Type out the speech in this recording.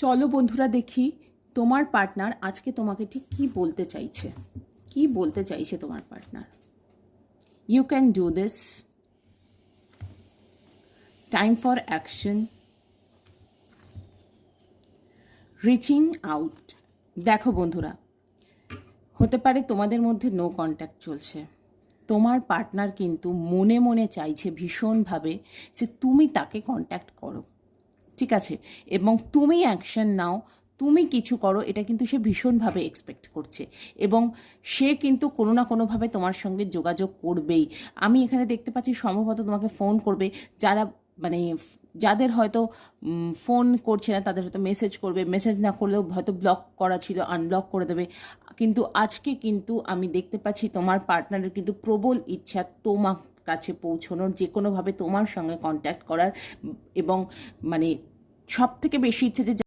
চলো বন্ধুরা দেখি তোমার পার্টনার আজকে তোমাকে ঠিক কি বলতে চাইছে। কি বলতে চাইছে তোমার partner. You can do this. Time for action. Reaching out. দেখো বন্ধুরা, হতে পারে তোমাদের মধ্যে নো কন্ট্যাক্ট চলছে। তোমার পার্টনার কিন্তু মনে মনে চাইছে ভীষণভাবে যে তুমি তাকে কন্ট্যাক্ট করো, ঠিক আছে, এবং তুমি অ্যাকশন নাও, তুমি কিছু করো। এটা কিন্তু সে ভীষণভাবে এক্সপেক্ট করছে এবং সে কিন্তু কোনো না কোনোভাবে তোমার সঙ্গে যোগাযোগ করবেই। আমি এখানে দেখতে পাচ্ছি সম্ভবত তোমাকে ফোন করবে। যারা মানে যাদের হয়তো ফোন করছে না তাদের হয়তো মেসেজ করবে, মেসেজ না করলেও হয়তো ব্লক করা ছিল আনব্লক করে দেবে। কিন্তু আজকে কিন্তু আমি দেখতে পাচ্ছি তোমার পার্টনারের কিন্তু প্রবল ইচ্ছা তোমার কাছে পৌঁছানোর, যে কোনোভাবে তোমার সঙ্গে কন্ট্যাক্ট করার, এবং মানে সব থেকে বেশি ইচ্ছে যে